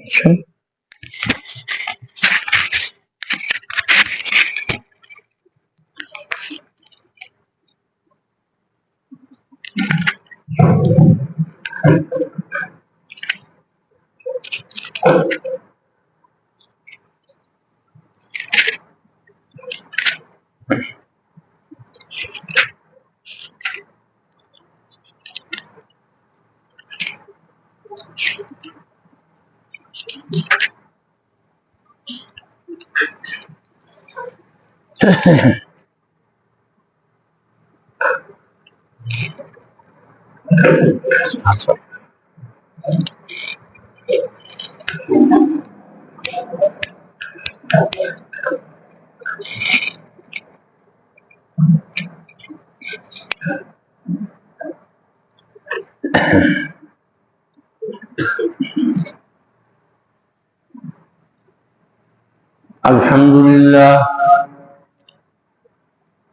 اچھا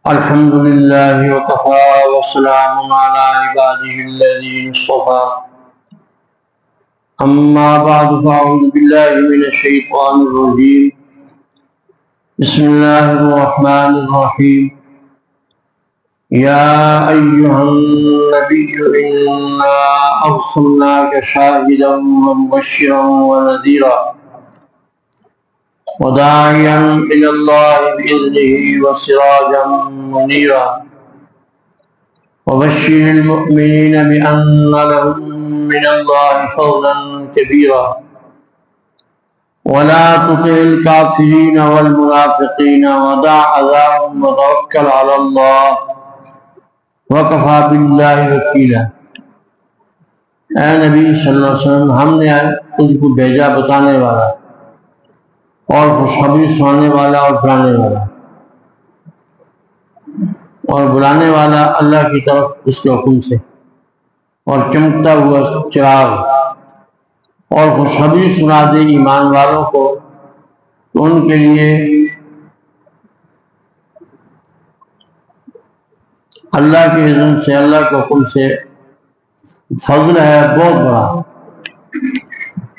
الحمد لله وكفى وسلام على عباده الذين اصطفى أما بعد فأعوذ بالله من الشيطان الرجيم بسم الله الرحمن الرحيم يا أيها النبي إنا أرسلناك شاهدا ومبشرا ونذيرا وداعيا إلى الله بإذنه وسراجا منيرا وبشر المؤمنين بأن لهم من الله فضلا كبيرا ولا تطع الكافرين والمنافقين ودع أذاهم وتوكل على الله وكفى بالله وكيلا۔ اے نبی صلی اللہ علیہ وسلم، ہم نے تجھ کو بھیجا بتانے والا اور خوشخبری سنانے والا اور ڈرانے والا اور بلانے والا اللہ کی طرف اس کے حکم سے، اور چمکتا ہوا چراغ، اور خوشخبری سنا دے ایمان والوں کو تو ان کے لیے اللہ کے اذن سے، اللہ کے حکم سے فضل ہے بہت بڑا۔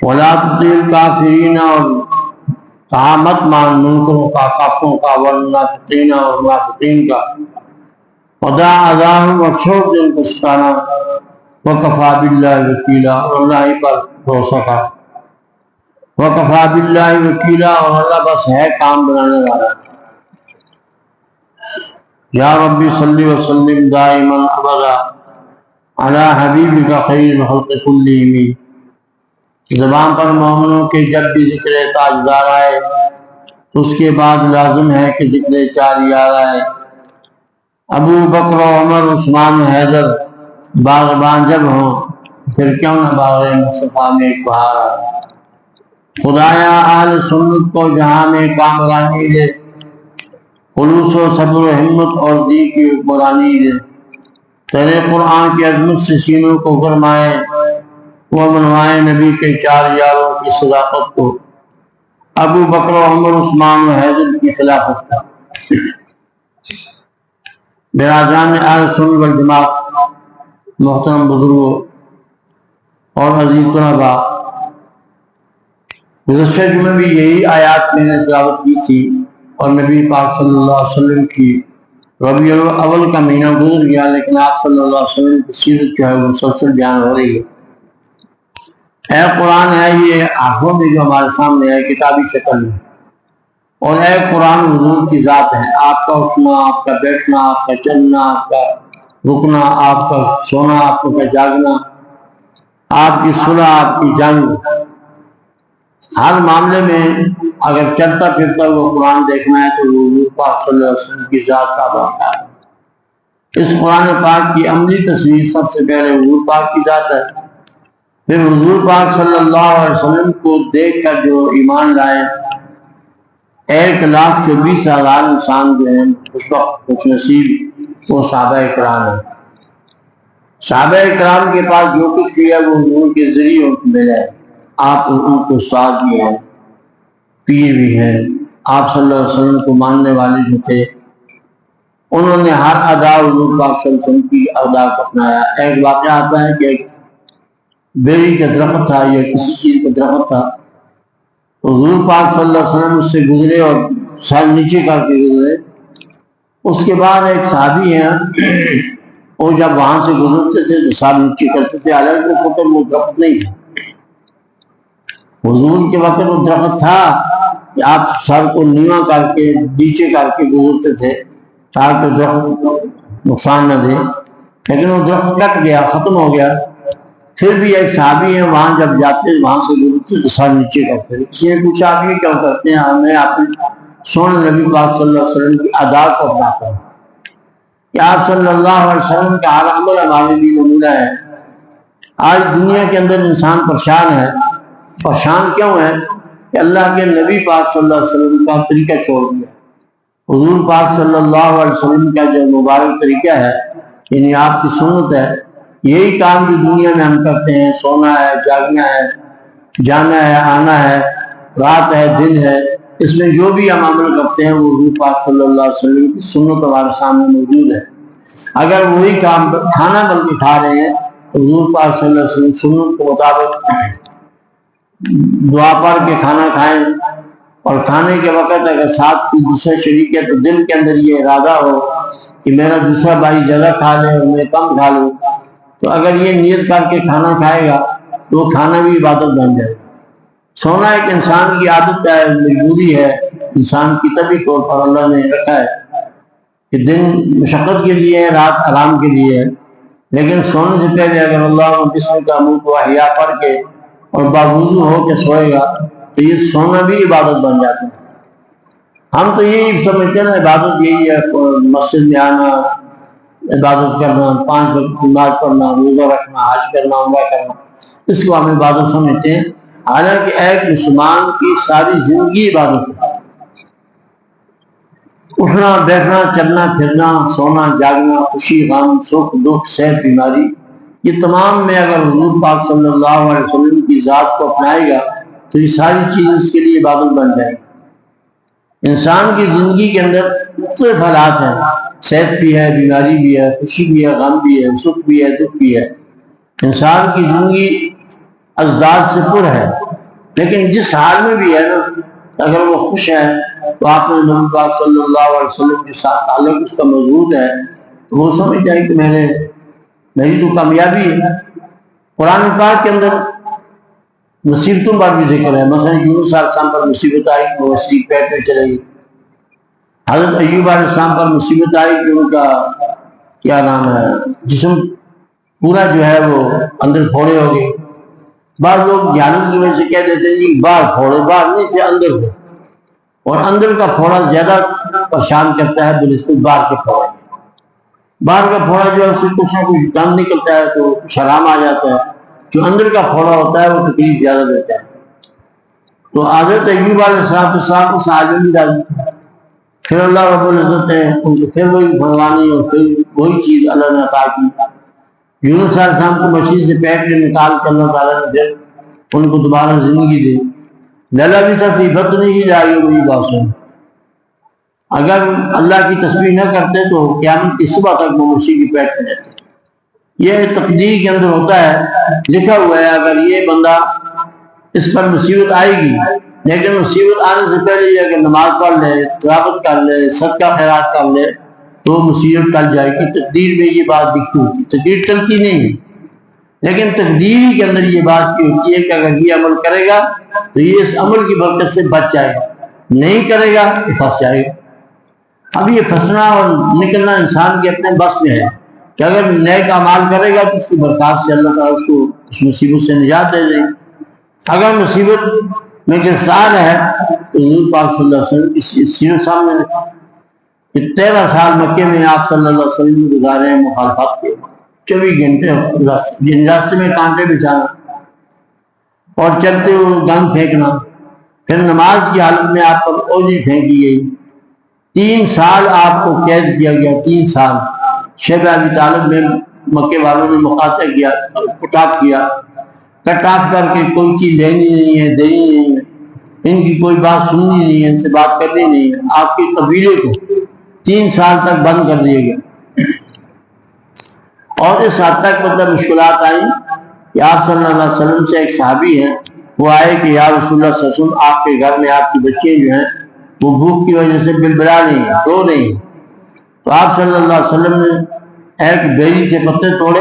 وَلَا تُطِعِ الْكَافِرِينَ، اور کہا مت مان منکروں کا، کافروں کا، والمنافقین اور منافقین کا، وَدَعْ أَذَاهُمْ، اور چھوڑ دے ان کو ستانا، وَكَفَى بِاللَّهِ وَكِيلًا، اور اللہ ہی پر بھروسہ کر، وَكَفَى بِاللَّهِ وَكِيلًا، اور اللہ بس ہے کام بنانے والا۔ یا ربی صلی وسلم دائما ابدا علی حبیبک خیر الخلق کلہم۔ زبان پر مومنوں کے جب بھی ذکر تاجدار آئے تو اس کے بعد لازم ہے کہ ذکر چار یار آئے۔ ابو بکر و عمر عثمان و حیدر باغبان جب ہوں پھر کیوں نہ باغ مصطفیٰ میں ایک بہار آئے۔ خدایا اہل سنت کو جہاں میں کامرانی دے، خلوص و صبر و ہمت اور دین کی حکمرانی دے۔ تیرے قرآن کی عظمت سے سینوں کو گرمائے، وہ منوائے نبی کے چار یاروں کی صداقت کو، ابو بکر و عمر عثمان و حیدر کی خلافت کا۔ برادران اہل سنت والجماعت، محترم بزرگوں اور عزیز طلباء، گزشتہ جمعے بھی یہی آیات میں نے تلاوت کی تھی اور نبی پاک صلی اللہ علیہ وسلم کی ربیع الاول کا مہینہ گزر گیا، لیکن آپ صلی اللہ علیہ وسلم کی سیرت جو ہے وہ مسلسل بیان ہو رہی ہے۔ اے قرآن ہے یہ آنکھوں میں جو ہمارے سامنے ہے کتابی شکل میں، اور اے قرآن حضور کی ذات ہے۔ آپ کا اٹھنا، آپ کا بیٹھنا، آپ کا چلنا، آپ کا رکنا، آپ کا سونا، آپ کا جاگنا، آپ کی صلح، آپ کی جنگ، ہر معاملے میں اگر چلتا پھرتا وہ قرآن دیکھنا ہے تو وہ حضور پاک صلی اللہ علیہ وسلم کی ذات کا واقعہ ہے۔ اس قرآن پاک کی عملی تصویر سب سے پہلے حضور پاک کی ذات ہے، پھر حضور پاک صلی اللہ علیہ وسلم کو دیکھ کر جو ایمان لائے 1,24,000 انسان جو ہیں اس وقت خوش نصیب وہ صحابہ کرام ہیں۔ صحابہ کرام کے پاس جو کچھ کیا وہ حضور کے ذریعے ان کو ملا ہے۔ آپ ان کے استاد بھی ہیں، پیر بھی ہیں، آپ صلی اللہ علیہ وسلم کو ماننے والے جو تھے انہوں نے ہر ادا حضور پاک صلی اللہ علیہ وسلم کی ادا کو اپنایا۔ ایک واقعہ آتا ہے کہ ایک بیری کا درخت تھا یا کسی چیز کا درخت تھا، حضور پاک صلی اللہ علیہ وسلم اس سے گزرے اور سر نیچے کر کے گزرے. اس کے بعد ایک صحابی ہیں، وہ جب وہاں سے گزرتے تھے تو سر نیچے کرتے تھے، حالانکہ وہ درخت نہیں تھا. حضور کے وقت وہ درخت تھا کہ آپ سر کو نیواں کر کے نیچے کر کے گزرتے تھے تاکہ درخت نقصان نہ دے، لیکن وہ درخت کٹ گیا، ختم ہو گیا. پھر بھی ایک صحابی ہیں، وہاں جب جاتے وہاں سے گزرتے تو سر نیچے کرتے تھے. کسی نے پوچھا آپ یہ کیوں کرتے ہیں؟ ہمیں آپ سونے نبی پاک صلی اللہ علیہ وسلم کی ادا کو اپنا کریں کہ آپ صلی اللہ علیہ وسلم کا ہر عمل ہمارے لیے نمونہ ہے. آج دنیا کے اندر انسان پریشان ہے. پریشان کیوں ہے؟ کہ اللہ کے نبی پاک صلی اللہ علیہ وسلم کا طریقہ چھوڑ دیا. حضور پاک صلی اللہ علیہ وسلم کا جو مبارک طریقہ ہے، یعنی آپ کی سنت ہے، یہی کام جو دنیا میں ہم کرتے ہیں، سونا ہے، جاگنا ہے، جانا ہے، آنا ہے، رات ہے، دن ہے، اس میں جو بھی ہم عمل کرتے ہیں وہ حضور پاک صلی اللہ علیہ وسلم کی سنت ہمارے سامنے موجود ہے. اگر وہی کام کھانا بلکہ کھا رہے ہیں تو حضور پاک صلی اللہ علیہ وسلم سنت کے مطابق دعا پڑھ کے کھانا کھائیں، اور کھانے کے وقت اگر ساتھ کوئی دوسرا شریک ہے تو دل کے اندر یہ ارادہ ہو کہ میرا دوسرا بھائی زیادہ کھا لے اور میں کم کھا لوں، تو اگر یہ نیت کر کے کھانا کھائے گا تو وہ کھانا بھی عبادت بن جائے گا. سونا ایک انسان کی عادت ہے، مجبوری ہے، انسان کی طبی طور پر اللہ نے رکھا ہے کہ دن مشقت کے لیے ہے، رات آرام کے لیے ہے. لیکن سونے سے پہلے اگر اللہ بسم کا منہ کو احیا پڑھ کے اور باوضو ہو کے سوئے گا تو یہ سونا بھی عبادت بن جاتا ہے. ہم تو یہی سمجھتے ہیں نا عبادت یہی ہے، مسجد میں آنا، عبادت کرنا، 5 وقت نماز پڑھنا، روزہ رکھنا، حج کرنا، عمرہ کرنا، اس کو ہم عبادت سمجھتے ہیں. حالانکہ ایک مسلمان کی ساری زندگی عبادت ہے. اٹھنا بیٹھنا، چلنا پھرنا، سونا جاگنا، خوشی غم، سکھ دکھ، صحت بیماری، یہ تمام میں اگر حضور پاک صلی اللہ علیہ وسلم کی ذات کو اپنائے گا تو یہ ساری چیز اس کے لیے عبادت بن جائے گی. انسان کی زندگی کے اندر مختلف حالات ہیں، صحت بھی ہے، بیماری بھی ہے، خوشی بھی ہے، غم بھی ہے، سکھ بھی ہے، دکھ بھی ہے. انسان کی زندگی ازداد سے پر ہے، لیکن جس حال میں بھی ہے نا، اگر وہ خوش ہے تو آپ نے نبی پاک صلی اللہ علیہ وسلم کے ساتھ تعلق اس کا موجود ہے تو وہ سمجھ جائے کہ میری تو کامیابی ہے. قرآن پاک کے اندر مصیبتوں پر بھی ذکر ہے. مثلا یونس علیہ السلام پر مصیبت آئی کہ وہ سی پیٹ میں چلے گئی. حضرت ایوب علیہ السلام پر مصیبت آئی کہ ان کا کیا نام ہے جسم پورا جو ہے وہ اندر پھوڑے ہو گئے. بعض لوگ جہالت کی وجہ سے کہہ دیتے ہیں جی باہر پھوڑے، باہر نہیں تھے، اندر سے، اور اندر کا پھوڑا زیادہ پریشان کرتا ہے بنسبت باہر کے پھوڑے. باہر کا پھوڑا جو ہے اس سے کچھ نہ کچھ دم نکلتا ہے تو شرام آ جاتا ہے، جو اندر کا پھوڑا ہوتا ہے وہ تکلیف زیادہ دیتا ہے. تو حضرت ایوب علیہ السلام کو سعادت بھی ڈالی. پھر اللہ رب العزت نے ان کو پھر وہی بھگوانی اور پھر وہی چیز اللہ نے عطا کی. یونس علیہ السلام کو مچھلی سے پیٹ میں نکال کر اللہ تعالیٰ نے پھر ان کو دوبارہ زندگی دی. للا بھی سب بت نہیں جائے وہی بات ہے. اگر اللہ کی تسبیح نہ کرتے تو قیامت کی صبح تک وہ مچھلی کی پیٹ میں رہتے. یہ تقدیر کے اندر ہوتا ہے، لکھا ہوا ہے. اگر یہ بندہ اس پر مصیبت آئے گی، لیکن مصیبت آنے سے پہلے یہ اگر نماز پڑھ لے، تلاوت کر لے، صدقہ خیرات کر لے تو مصیبت ٹل جائے گی. تقدیر میں یہ بات دکھتی ہوتی، تقدیر ٹلتی نہیں ہے، لیکن تقدیر کے اندر یہ بات کی ہوتی ہے کہ اگر یہ عمل کرے گا تو یہ اس عمل کی برکت سے بچ جائے گا، نہیں کرے گا تو پھنس جائے گا. اب یہ پھنسنا اور نکلنا انسان کے اپنے بس میں ہے کہ اگر نیک اعمال کرے گا تو اس کی برکات سے اللہ تعالیٰ اس کو اس مصیبت سے نجات دے دیں. اگر مصیبت میں گرفتار ہے تو حضور پاک صلی اللہ علیہ وسلم کی سیرت سامنے کہ 13 سال مکے میں آپ صلی اللہ علیہ وسلم گزارے ہیں مخالفت کے. 24 گھنٹے راستے میں کانٹے بچھانا اور چلتے ہوئے گند پھینکنا. پھر نماز کی حالت میں آپ پر اوجی پھینکی گئی. 3 سال آپ کو قید کیا گیا. 3 سال شیخ ابی طالب میں مکے والوں نے مقاطع کیا، کٹ آف کیا، کٹ آف کر کے کوئی چیز لینی نہیں ہے، دینی نہیں ہے، ان کی کوئی بات سننی نہیں ہے، ان سے بات کرنی نہیں ہے. آپ کے قبیلے کو 3 سال تک بند کر دیا گیا. اور اس حد تک مشکلات آئیں کہ آپ صلی اللہ علیہ وسلم سے ایک صحابی ہیں، وہ آئے کہ یا رسول اللہ صلی اللہ علیہ وسلم آپ کے گھر میں آپ کی بچے جو ہیں وہ بھوک کی وجہ سے بلبلا نہیں ہے، رو نہیں ہے۔ تو آپ صلی اللہ علیہ وسلم نے ایک بیری سے پتے توڑے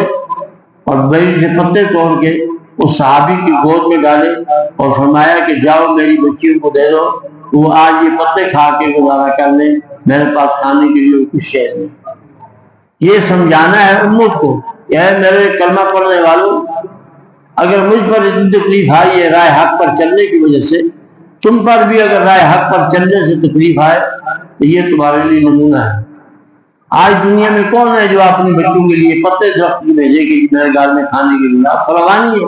اور بیری سے پتے توڑ کے اس صحابی کی گود میں ڈالے اور فرمایا کہ جاؤ میری بچیوں کو دے دو، وہ آج یہ پتے کھا کے گزارا کر لیں، میرے پاس کھانے کے لیے کچھ شے نہیں۔ یہ سمجھانا ہے امت کو کہ اے میرے کلمہ پڑھنے والوں، اگر مجھ پر اتنی تکلیف آئی ہے رائے حق پر چلنے کی وجہ سے، تم پر بھی اگر رائے حق پر چلنے سے تکلیف آئے تو یہ تمہارے لیے نمونہ ہے۔ آج دنیا میں کون ہے جو اپنے بچوں کے لیے پتے درخت کی بھیجے کہ میرے گھر میں کھانے کے لیے؟ آپ فراوانی ہے،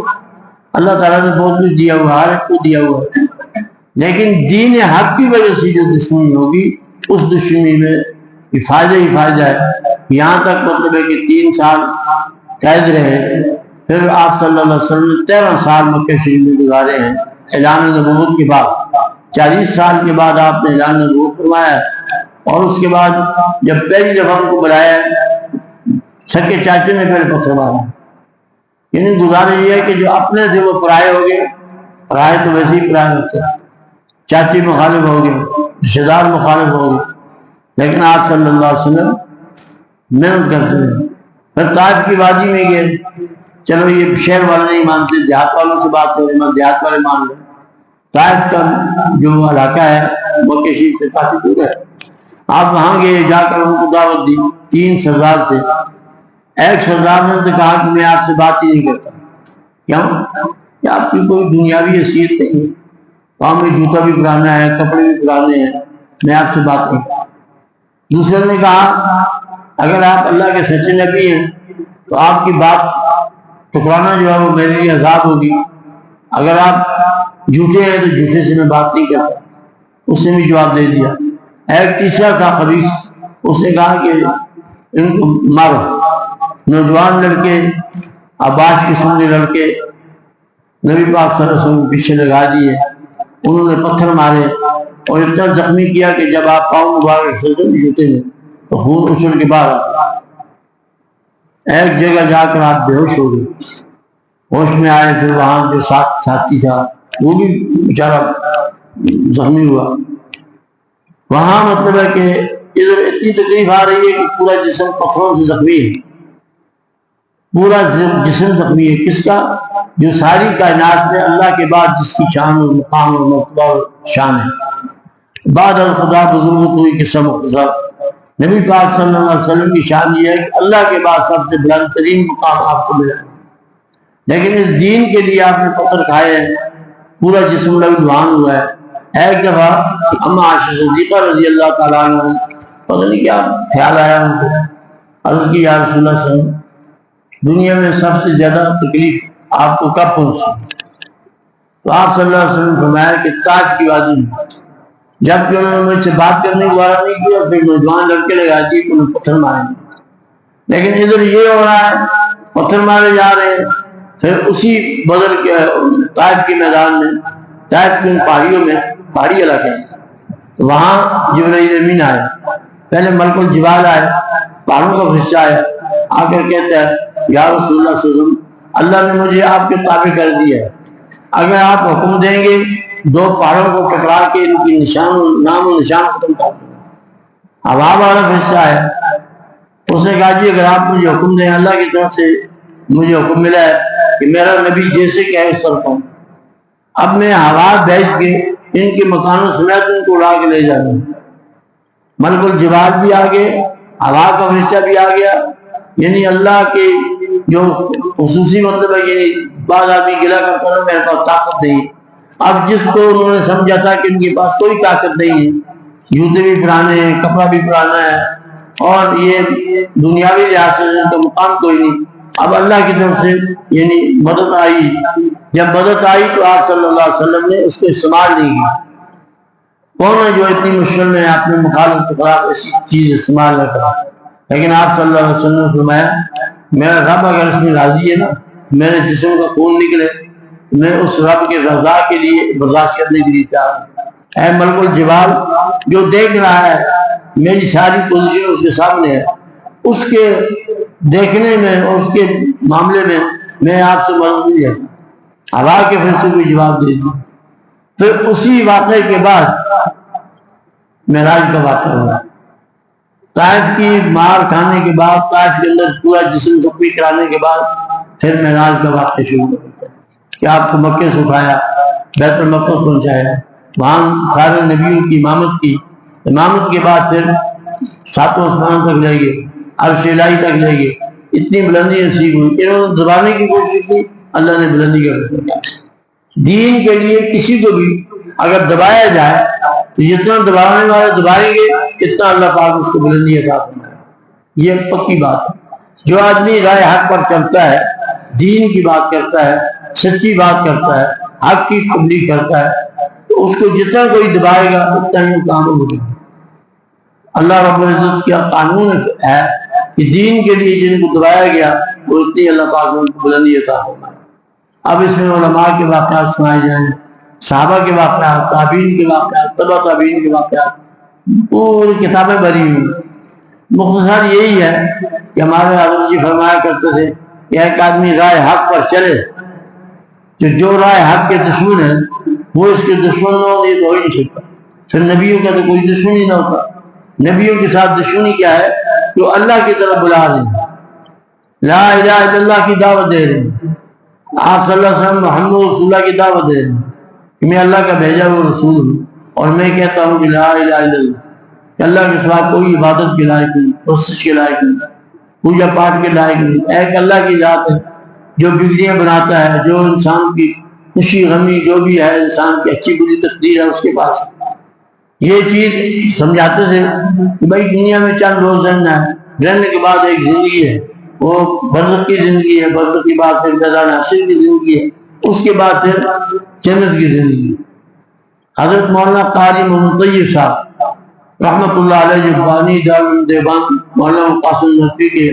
اللہ تعالیٰ نے بہت کچھ دیا ہوا، ہر ایک کو دیا ہوا ہے، لیکن دین حق کی وجہ سے جو دشمنی ہوگی اس دشمنی میں فائدہ ہی فائدہ ہے۔ یہاں تک مطلب ہے کہ 3 سال قید رہے، پھر آپ صلی اللہ علیہ وسلم نے 13 سال مکہ شریف میں گزارے ہیں اعلان نبوت کے بعد۔ 40 سال کے بعد آپ نے اعلان نبوت فرمایا، اور اس کے بعد جب پہلی دفعہ ان کو بلایا سکے چاچے نے پہلے پتھر مارا۔ یعنی گزارش یہ ہے کہ جو اپنے سے وہ پرائے ہو گئے، پرائے تو ویسے ہی پرائے ہوتے ہیں، چاچی مخالف ہو گئے، رشتے دار مخالف ہو گئے، لیکن آپ صلی اللہ علیہ وسلم محنت کرتے ہیں۔ پھر طائف کی وادی میں گئے، چلو یہ شہر والے نہیں مانتے، دیہات والوں سے بات کریں، میں دیہات والے مان لیں۔ طائف کا جو علاقہ ہے مکہ شریف سے کافی دور ہے، آپ وہاں گئے، جا کر ان کو دعوت دی 3 سردار سے۔ ایک سردار نے تو کہا کہ میں آپ سے بات ہی نہیں کرتا، کیوں کہ آپ کی کوئی دنیاوی حیثیت نہیں ہے، پاؤں میں جوتا بھی پرانا ہے، کپڑے بھی پرانے ہیں، میں آپ سے بات نہیں کرتا۔ دوسرے نے کہا اگر آپ اللہ کے سچے نبی ہیں تو آپ کی بات ٹکرانا جو ہے وہ میرے لیے عذاب ہوگی، اگر آپ جھوٹے ہیں تو جھوٹے سے میں بات نہیں کرتا۔ اس نے بھی جواب دے دیا۔ ایک تیسرا تھا خبیث، اس نے کہا کہ ان کو مارو۔ نوجوان لڑکے، آباش قسم کے لڑکے نبی پاک صلی اللہ علیہ وسلم پیچھے لگا دیے، انہوں نے پتھر مارے اور اتنا زخمی کیا کہ جب آپ پاؤں مبارک سے جوتے میں تو خون اچھل کے باہر آتا۔ ایک جگہ جا کر آپ بے ہوش ہو گئے، ہوش میں آئے، پھر وہاں جو ساتھی تھا وہ بھی بیچارہ زخمی ہوا۔ وہاں مطلب ہے کہ ادھر اتنی تکلیف آ رہی ہے کہ پورا جسم پتھروں سے زخمی ہے، پورا جسم زخمی ہے۔ کس کا؟ جو ساری کائنات میں اللہ کے بعد جس کی شان اور مقام اور مرتبہ اور شان ہے، بعد الخدا بزرگ کوئی قسم مختصر، نبی پاک صلی اللہ علیہ وسلم کی شان یہ ہے کہ اللہ کے بعد سب سے بلند ترین مقام آپ کو ملا، لیکن اس دین کے لیے آپ نے پتھر کھائے ہیں، پورا جسم لہولہان ہوا ہے۔ ایک دفعہ اما عائشہ صدیقہ رضی اللہ تعالیٰ عنہ پتہ نہیں کیا خیال آیا ان کو، عرض کی یا رسول اللہ صلی اللہ علیہ وسلم دنیا میں سب سے زیادہ تکلیف آپ کو کب پہنچی؟ تو آپ صلی اللہ علیہ وسلم فرمایا کہ طائف کی وادی میں، جب کہ انہوں نے مجھ سے بات کرنے کو وعدہ نہیں کیا، پھر نوجوان لڑکے لگا دیے کہ انہیں پتھر ماریں گے، لیکن ادھر یہ ہو رہا ہے پتھر مارے جا رہے ہیں۔ پھر اسی بدر کے طائف کے میدان میں، طائف کی پہاڑیوں میں، پہاڑی علاقے ہیں، وہاں جبرائیل امین آئے، پہلے ملک الجبال آئے، پہاڑوں کا فرشتہ آیا، آ کر کہتا ہے یا رسول اللہ صلی اللہ علیہ وسلم اللہ نے مجھے آپ کے تابع کر دیا ہے، اگر آپ حکم دیں گے 2 پہاڑوں کو ٹکرا کے ان کی نام و نشان ختم کر دیں۔ ہوا والا فرشتہ آیا، اس نے کہا جی اگر آپ مجھے حکم دیں، اللہ کی طرف سے مجھے حکم ملا ہے کہ میرا نبی جیسے کہ ہے اس طرف ہوں، اب میں ہوا بھیج کے ان کے مکانوں سمیت ان کو اڑا کے لے جا رہا ہوں۔ ملک الجبال بھی آ گئے، ہوا کا فرشتہ بھی آ گیا، یعنی اللہ کے جو خصوصی مطلب ہے، یعنی بعض آدمی گلا کرتا ہے میرے پاس طاقت نہیں، اب جس کو انہوں نے سمجھا تھا کہ ان کے پاس کوئی طاقت نہیں ہے، جوتے بھی پرانے ہیں، کپڑا بھی پرانا ہے، اور یہ دنیاوی لحاظ سے ان کا مقام کوئی نہیں، اب اللہ کی طرف سے یعنی مدد آئی۔ جب مدد آئی تو آپ صلی اللہ علیہ وسلم نے اس کو استعمال نہیں کیا۔ کون ہے جو اتنی مشکل میں اپنے مخالف کے خلاف ایسی چیز استعمال نہ کرا؟ لیکن آپ صلی اللہ علیہ وسلم نے فرمایا میرا رب اگر اس میں راضی ہے نا، میرے جسم کا خون نکلے، میں اس رب کے رضا کے لیے برداشت کرنے کے لیے تیار ہوں۔ اے ملک الجبال جو دیکھ رہا ہے میری ساری پوزیشن اس کے سامنے ہے، اس کے دیکھنے میں اور اس کے معاملے میں میں آپ سے مدد نہیں لے سکتا، ہوا کے فرشتے کو جواب دے دیا۔ پھر اسی واقعے کے بعد معراج کا واقعہ ہوا۔ طائف کی مار کھانے کے بعد، طائف کے اندر پورا جسم زخمی کرانے کے بعد پھر معراج کا واقعہ شروع ہو جاتا ہے کہ آپ کو مکے سے اٹھایا، بیت المقدس پہنچایا، وہاں سارے نبیوں کی امامت کی، امامت کے بعد پھر ساتوں آسمان تک لے گئے، عرش الہی تک لے گئے، اتنی بلندی نصیب ہوئی۔ انہوں نے دبانے کی کوشش کی، اللہ نے بلندی کر دیا۔ دین کے لیے کسی کو بھی اگر دبایا جائے تو جتنا دبانے والے دبائیں گے اتنا اللہ پاک اس کو بلندی عطا فرمائے گا۔ یہ پکی بات ہے۔ جو آدمی راہ حق پر چلتا ہے، دین کی بات کرتا ہے، سچی بات کرتا ہے، حق کی تبلیغ کرتا ہے، تو اس کو جتنا کوئی دبائے گا اتنا ہی وہ کامیاب ہوگا۔ اللہ رب العزت کا قانون ہے کہ دین کے لیے جن کو دبایا گیا وہ اتنی اللہ پاک ان کو بلندی عطا فرمائے۔ اب اس میں علماء کے واقعات سنائے جائیں، صحابہ کے واقعات، تابعین کے واقعات، تبع تابعین کے واقعات، پوری کتابیں بھری ہوئی۔ مختصر یہی ہے کہ ہمارے حضرت جی فرمایا کرتے تھے کہ ایک آدمی رائے حق پر چلے، جو رائے حق کے دشمن ہیں وہ اس کے دشمن نہ ہو ہی نہیں سکتا۔ پھر نبیوں کا تو کوئی دشمن ہی نہ ہوتا۔ نبیوں کے ساتھ دشمنی کیا ہے؟ جو اللہ کی طرف بلا رہے ہیں، لا الہ الا اللہ کی دعوت دے رہے ہیں، آپ صلی اللہ علیہ وسلم محمد رسول اللہ کی دعوت دے رہے ہیں کہ میں اللہ کا بھیجا ہوا رسول ہوں، اور میں کہتا ہوں کہ لا الہ الا اللہ، کہ اللہ کے سوا کوئی عبادت کے لائق نہیں، پرستش کے لائق نہیں، پوجا پاٹ کے لائق نہیں۔ ایک اللہ کی ذات ہے جو بگڑیاں بناتا ہے، جو انسان کی خوشی غمی جو بھی ہے، انسان کی اچھی بری تقدیر ہے اس کے پاس۔ یہ چیز سمجھاتے تھے کہ بھائی دنیا میں چند روز رہنا ہے، رہنے کے بعد ایک زندگی ہے، وہ برزخ کی زندگی ہے، برزخ کے بعد پھر میدان حشر کی زندگی ہے، اس کے بعد پھر جنت کی زندگی ہے۔ حضرت مولانا قاری محمد طیب صاحب رحمۃ اللہ علیہ جو بانی دارالعلوم دیوبند مولانا قاسم نقوی کے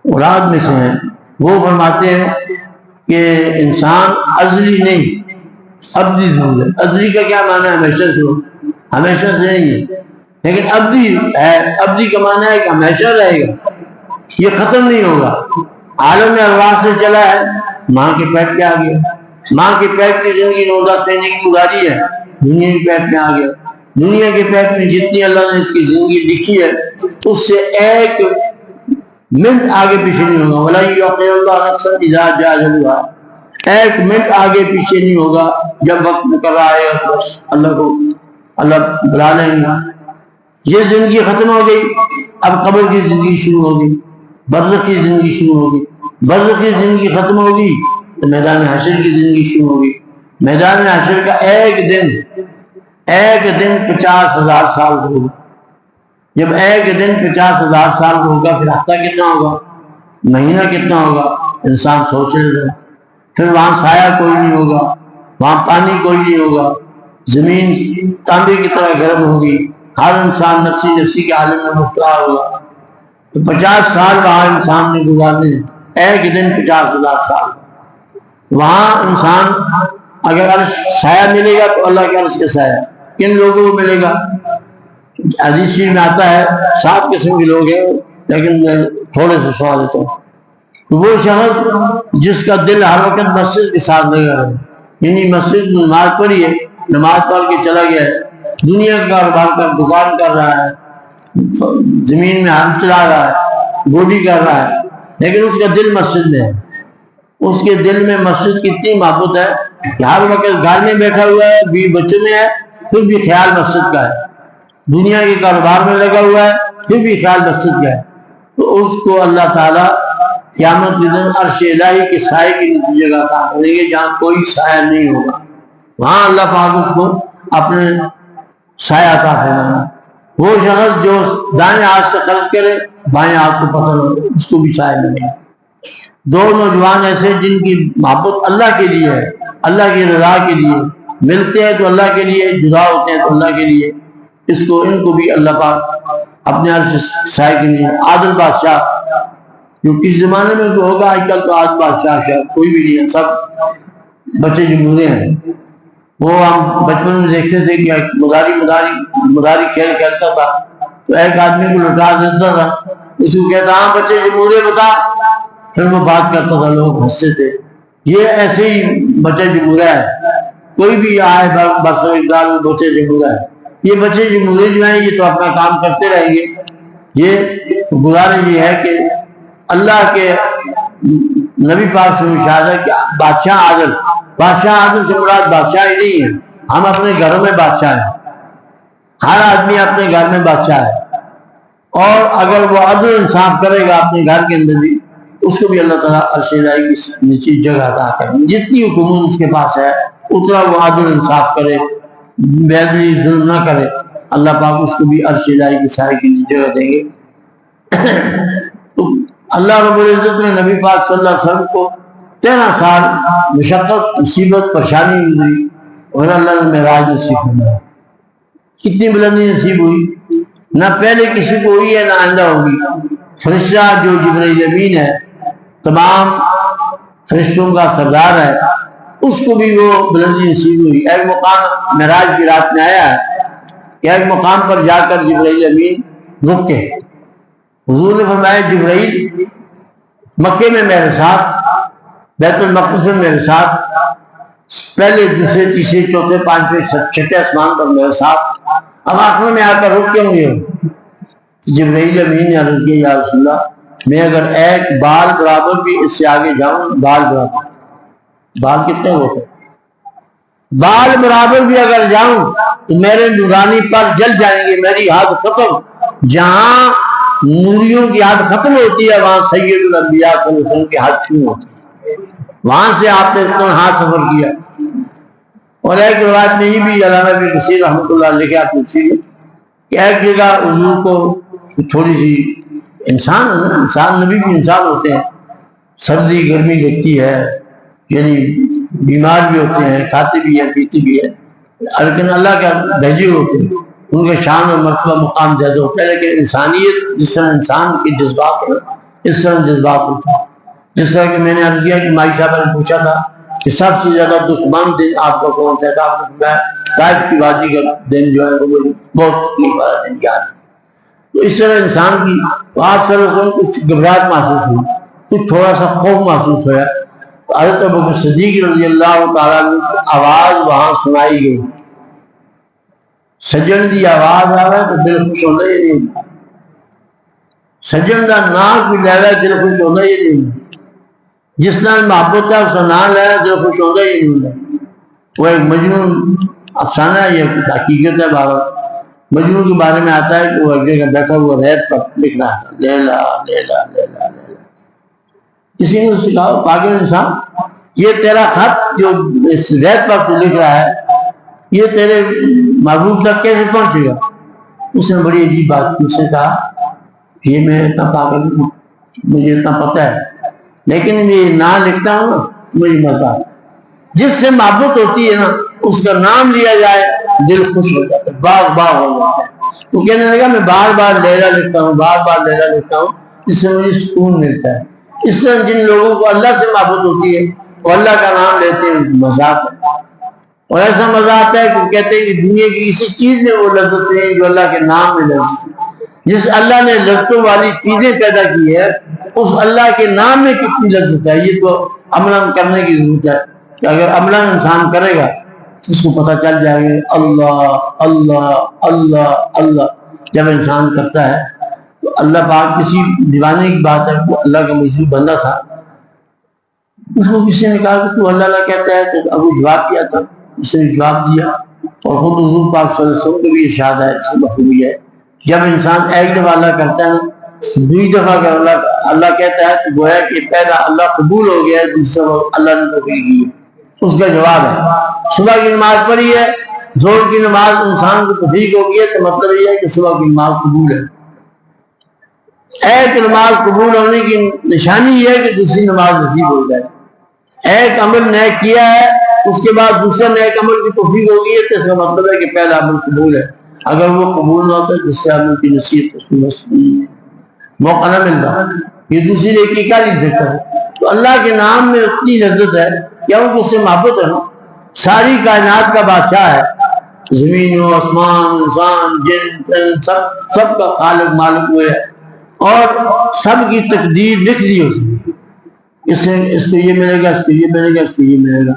اولاد میں سے ہیں، وہ فرماتے ہیں کہ انسان ازلی نہیں ابدی ضرور ہے۔ ازلی کا کیا معنی ہے؟ ہمیشہ سے ہو، ہمیشہ سے نہیں ہے، لیکن ابدی ہے۔ ابدی کا معنی ہے کہ ہمیشہ رہے گا، یہ ختم نہیں ہوگا۔ عالم ارواح سے چلا ہے، ماں کے پیٹ پہ آ گیا، ماں کے پیٹ کی زندگی 9-10 مہینے کی گزاری ہے، دنیا کے پیٹ میں آ گیا۔ دنیا کے پیٹ میں جتنی اللہ نے اس کی زندگی لکھی ہے اس سے ایک منٹ آگے پیچھے نہیں ہوگا۔ وَلَا يُؤَخِّرُ اللَّهُ نَفْسًا إِذَا جَاءَ أَجَلُهَا، ایک منٹ آگے پیچھے نہیں ہوگا۔ جب وقت مقرر آئے گا بس اللہ بلا لیں گا۔ یہ زندگی ختم ہو گئی، اب قبر کی زندگی شروع ہوگی، برزخ کی زندگی شروع ہوگی۔ برزخ کی زندگی ختم ہوگی تو میدان حشر کی زندگی شروع ہوگی۔ میدان حشر کا ایک دن 50,000 سال ہوگا۔ جب ایک دن 50,000 سال ہوگا، پھر ہفتہ کتنا ہوگا، مہینہ کتنا ہوگا، انسان سوچ رہے۔ پھر وہاں سایہ کوئی نہیں ہوگا، وہاں پانی کوئی نہیں ہوگا، زمین تانبے کی طرح گرم ہوگی، ہر انسان نفسی نفسی کے عالم میں مبتلا ہوگا۔ تو 50 سال وہاں انسان نے گزارنے، ایک دن 50,000 سال۔ وہاں انسان اگر عرش سایہ ملے گا تو اللہ کے عرش کا سایہ کن لوگوں کو ملے گا؟ حدیث میں آتا ہے 7 قسم کے لوگ ہیں، لیکن میں تھوڑے سے سوال دیتا ہوں۔ وہ شخص جس کا دل ہر وقت مسجد کے ساتھ لگا ہے، یعنی مسجد میں نماز پڑھی ہے، نماز پڑھ کے چلا گیا ہے، دنیا کا کاروبار کا دکان کر رہا ہے، زمین میں ہاتھ چلا رہا ہے، گوڈی کر رہا ہے، لیکن اس کا دل مسجد میں ہے۔ اس کے دل میں مسجد کی اتنی محبت ہے کہ ہر وقت گھر میں بیٹھا ہوا ہے، بیوی بچوں میں ہے، پھر بھی خیال مسجد کا ہے، دنیا کے کاروبار میں لگا ہوا ہے، پھر بھی خیال مسجد کا ہے۔ تو اس کو اللہ تعالیٰ قیامت کے دن عرش الہی کے سائے کی جگہ عطا کریں گے جہاں کوئی سایہ نہیں ہوگا۔ وہاں اللہ پاک اس کو اپنے سایہ عطا فرمائے۔ وہ شخص جو دائیں ہاتھ سے خرچ کرے بائیں ہاتھ کو پکڑ اس کو بھی سایہ ملے گا۔ 2 نوجوان ایسے جن کی محبت اللہ کے لیے ہے، اللہ کی رضا کے لیے، ملتے ہیں تو اللہ کے لیے، جدا ہوتے ہیں تو اللہ کے لیے، ان کو بھی اللہ پاک اپنے عرش سائے کے لیے۔ عادل بادشاہ جو کس زمانے میں تو ہوگا، آج کل تو عادل بادشاہ شاید کوئی بھی نہیں ہے، سب بچے جمہورے ہیں۔ وہ ہم بچپن میں دیکھتے تھے کہ مداری کھیل کھیلتا تھا تو ایک آدمی کو لٹا دیتا تھا، اس کو کہتا ہاں بچے جمہورے بتا، پھر وہ بات کرتا تھا، لوگ ہنستے تھے۔ یہ ایسے ہی بچے جمہوریہ ہے، کوئی بھی آئے بس اقدار بچے جمہوریہ ہے، یہ بچے جمہوریہ جو ہیں یہ تو اپنا کام کرتے رہیں گے۔ یہ گزارش یہ ہے کہ اللہ کے نبی پاک سے ارشاد ہے کہ بادشاہ عادل سے مراد بادشاہ ہی نہیں ہے، ہم اپنے گھروں میں بادشاہ ہیں، ہر آدمی اپنے گھر میں بادشاہ ہے، اور اگر وہ عدل انصاف کرے گا اپنے گھر کے اندر بھی اس کو بھی اللہ تعالیٰ عرش الہی کی نیچے جگہ عطا کرے، جتنی حکومت اس کے پاس ہے اتنا وہ عدل انصاف کرے، بے عدلی ظلم نہ کرے، اللہ پاک اس کو بھی عرش الہی کی سائے کی جگہ دیں گے۔ تو اللہ رب العزت نے نبی پاک صلی اللہ علیہ وسلم کو 13 سال مشقت، مصیبت، پریشانی گزری اور اللہ نے معراج نصیب فرمایا۔ کتنی بلندی نصیب ہوئی، نہ پہلے کسی کو ہوئی ہے نہ آئندہ ہوگی۔ فرشتہ جو جبرائیل امین ہے، تمام فرشتوں کا سردار ہے، اس کو بھی وہ بلندی نصیب ہوئی۔ ایک مقام معراج کی رات میں آیا ہے کہ ایک مقام پر جا کر جبرائیل امین رکے، حضور نے فرمایا جبرائیل مکے میں میرے ساتھ، بیت المقدس میں میرے ساتھ، پہلے دوسرے تیسرے چوتھے پانچویں چھٹے آسمان پر میرے ساتھ، اب آخر میں آ کر رک کیوں گے؟ جبرائیل امین نے عرض کیا یا رسول اللہ میں اگر ایک بال برابر بھی اس سے آگے جاؤں، بال برابر، بال کتنے ہوتے بال برابر بھی اگر جاؤں تو میرے نورانی پر جل جائیں گے، میری حد ختم، جہاں نوریوں کی حد ختم ہوتی ہے وہاں سید الانبیاء صلی اللہ علیہ وسلم کی حد شروع ہوتی ہے، وہاں سے آپ نے تنہا سفر کیا۔ اور ایک روایت میں یہ بھی علامہ ابن کثیر رحمۃ اللہ لکھے آپ کہ ایک جگہ حضور کو تھوڑی سی انسان نبی بھی انسان ہوتے ہیں، سردی گرمی لگتی ہے، یعنی بیمار بھی ہوتے ہیں، کھاتے بھی ہیں پیتے بھی ہیں، لیکن اللہ کا بھیجے ہوتے ہیں، ان کے شان اور مرتبہ مقام زیادہ ہوتا ہے، لیکن انسانیت جس طرح انسان کے جذبات ہیں اس طرح جذبات ہوتے ہیں۔ جس طرح کہ میں نے عرض کیا کہ مائی صاحب نے پوچھا تھا کہ سب سے زیادہ دشمن دن آپ کا کون سا تھا، آپ نے طائف کی وادی کا دن جو ہے وہ بہت تکلیف والا دن یاد ہے۔ تو اس طرح انسان کی آپ صلی اللہ علیہ وسلم کچھ گھبراہٹ محسوس ہوئی، کچھ تھوڑا سا خوف محسوس ہوا، حضرت ابوبکر صدیق رضی اللہ تعالیٰ عنہ کی آواز وہاں سنائی گئی، سجن دی آواز آ رہا ہے تو دل خوش ہوتا ہی نہیں، سجن کا نام بھی لے رہا ہے دل خوش ہوتا ہی نہیں، جس طرح محبت ہے اس کا نام لے رہا ہے دل خوش ہوتا ہی نہیں۔ وہ ایک مجنون افسانہ ہے، یہ کچھ حقیقت ہے۔ مجنون کے بارے میں آتا ہے کہ وہ ایک جگہ بیٹھا ہوا ریت پر لکھ رہا تھا لیلا لیلا لیلا لیلا، کسی نے اس سے کہا پاگل انسان، یہ تیرا خط جو اس ریت پر تو لکھ رہا ہے یہ تیرے محبوب تک کیسے پہنچے گا؟ اس نے بڑی عجیب بات کی، اس نے کہا یہ میں اتنا پاگل ہوں، مجھے اتنا پتہ ہے، لیکن یہ نام لکھتا ہوں نا مجھے مزہ آتا ہے، جس سے محبت ہوتی ہے نا اس کا نام لیا جائے دل خوش ہو جاتا ہے، باغ باغ ہو جاتا ہے۔ تو کہنے لگا میں بار بار لیلا لکھتا ہوں، بار بار لیلا لکھتا ہوں، جس سے مجھے سکون ملتا ہے۔ اس طرح جن لوگوں کو اللہ سے محبت ہوتی ہے وہ اللہ کا نام لیتے ہیں، مزہ آتا ہے، اور ایسا مزہ آتا ہے کہ کہتے ہیں کہ دنیا کی کسی چیز میں وہ لذت نہیں ہے جو اللہ کے نام میں لذت ہے۔ جس اللہ نے لذتوں والی چیزیں پیدا کی ہے اس اللہ کے نام میں کتنی لذت ہے، یہ تو عملاً کرنے کی ضرورت ہے کہ اگر عملاً انسان کرے گا تو اس کو پتہ چل جائے گا اللہ اللہ اللہ اللہ۔ جب انسان کرتا ہے تو اللہ پاک، کسی دیوانے کی بات ہے، وہ اللہ کا مجذوب بندہ تھا، اس کو کسی نے کہا کہ تو اللہ اللہ کہتا ہے، تو ابو جواب کیا تھا، اس نے جواب دیا، اور خود حضور پاک صلی اللہ علیہ وسلم کو بھی ارشاد ہے، اس میں مفہوم ہے جب انسان ایک دفعہ اللہ کرتا ہے دوسری دفعہ اگر اللہ کہتا ہے تو گویا کہ پہلا اللہ قبول ہو گیا ہے، دوسرا اللہ نے توفیق کی ہے۔ اس کا جواب ہے صبح کی نماز پڑھی ہے، زور کی نماز انسان کو توفیق ہو گئی ہے، تو مطلب یہ ہے کہ صبح کی نماز قبول ہے۔ ایک نماز قبول ہونے کی نشانی یہ ہے کہ دوسری نماز نصیب ہو جائے۔ ایک عمل نیک کیا ہے اس کے بعد دوسرا نیک عمل کی توفیق ہو گئی ہے تو اس کا مطلب ہے کہ پہلا عمل قبول ہے۔ اگر وہ قبول نہ ہوتا ہے دوسرے عمل کی نصیحت اس کو موقع نہ ملتا، یہ دوسری نیکی کیا لکھ سکتا ہے۔ تو اللہ کے نام میں اتنی لذت ہے کیونکہ اس سے محبت ہے نا، ساری کائنات کا بادشاہ ہے، زمین و آسمان، انسان، جن، سب کا خالق مالک ہوئے ہے، اور سب کی تقدیر لکھ دی اس نے۔ اس کو یہ ملے گا، اس کو یہ ملے گا، اس کو یہ ملے گا۔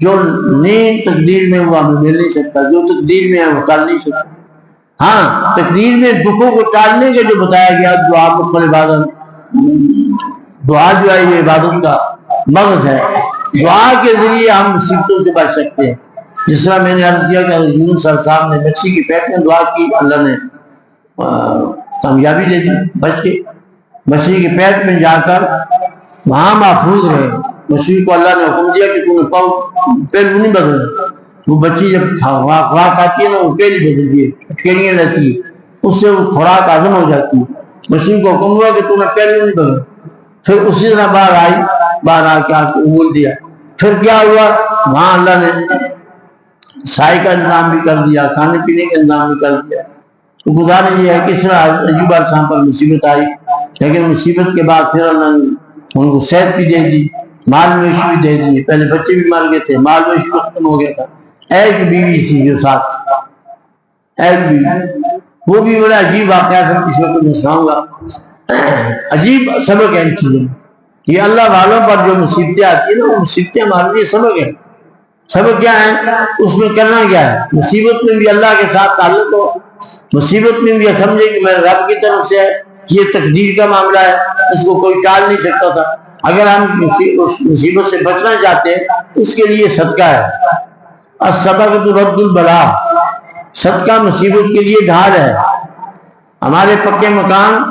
جو نیند تقدیر میں ہوا ہمیں مل نہیں سکتا، جو تقدیر میں ہے وہ ٹال نہیں سکتا۔ ہاں تقدیر میں دکھوں کو ٹالنے کے جو بتایا گیا، دعا مقبل عبادت، دعا جو ہے یہ عبادت کا مغز ہے۔ دعا کے ذریعے ہم مصیبتوں سے بچ سکتے ہیں۔ جس طرح میں نے عرض کیا کہ یونس علیہ السلام نے مچھی کی پیٹ میں دعا کی، اللہ نے کامیابی دے دی، بچ کے مچھلی کے پیٹ میں جا کر وہاں محفوظ رہے۔ مچھلی کو اللہ نے حکم دیا کہ تم نے پہلو نہیں بدلنا، وہ بچی جب خوراک آتی ہے نا وہ پہلی بدلتی ہے، اٹکیلیاں رہتی ہے، اس سے وہ خوراک ہضم ہو جاتی ہے۔ مچھلی کو حکم ہوا کہ تم نے پہلو نہیں بدلنا، پھر اسی طرح باہر آئی، باہر آ کے آپ کو بول دیا۔ پھر کیا ہوا، وہاں اللہ نے سائے کا انتظام بھی کر دیا، کھانے پینے کا انتظام بھی کر دیا۔ تو گزارش یہ ہے کہ اس طرح ایوب علیہ السلام پر مصیبت آئی، لیکن مصیبت کے بعد پھر اللہ نے ان کو صحت بھی دے دی، مال مویشی بھی دے دی۔ پہلے بچے بھی مر گئے تھے، مال مویشی بھی ختم ہو گیا تھا، ایک بیوی تھی جو ساتھ، ایک بیوی۔ وہ بھی بڑا عجیب واقعہ تھا، اس وقت میں سناؤں گا۔ عجیب سبق ہے ان چیزوں میں، یہ اللہ والوں پر جو مصیبتیں آتی ہیں نا، وہ مصیبتیں ہمارے لیے سبق ہے۔ سبق کیا ہے، اس میں کرنا کیا ہے؟ مصیبت میں بھی اللہ کے ساتھ تعلق ہو، مصیبت میں بھی سمجھے کہ میرے رب کی طرف سے ہے، یہ تقدیر کا معاملہ ہے، اس کو کوئی ٹال نہیں سکتا تھا۔ اگر ہم اس مصیبت سے بچنا چاہتے ہیں، اس کے لیے صدقہ ہے۔ الصدقۃ رد البلاء، صدقہ مصیبت کے لیے ڈھال ہے۔ ہمارے پکے مکان،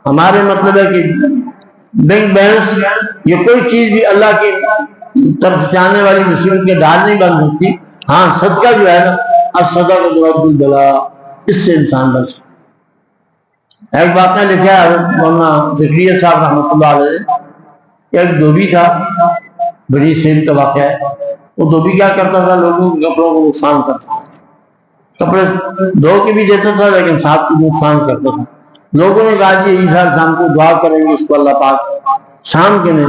ہمارے مطلب ہے کہ بینک بیلنس، یہ کوئی چیز بھی اللہ کی طرف سے آنے والی مصیبت کے ڈھال نہیں بن سکتی۔ ہاں صدقہ جو ہے نا، الصدقۃ رد البلاء، اس سے انسان بچ سکتا۔ ایک بات نے لکھا ہے حضرت مولانا زکریا صاحب رحمۃ اللہ علیہ، ایک دھوبی تھا، بڑی سین کا واقعہ ہے۔ وہ دھوبی کیا کرتا تھا، لوگوں کے کپڑوں کو نقصان کرتا تھا، کپڑے دھو کے بھی دیتا تھا لیکن ساتھ کو نقصان کرتا تھا۔ لوگوں نے کہا کہ عیسیٰ شام کو دعا کریں گے اس کو اللہ پاک شام کے نے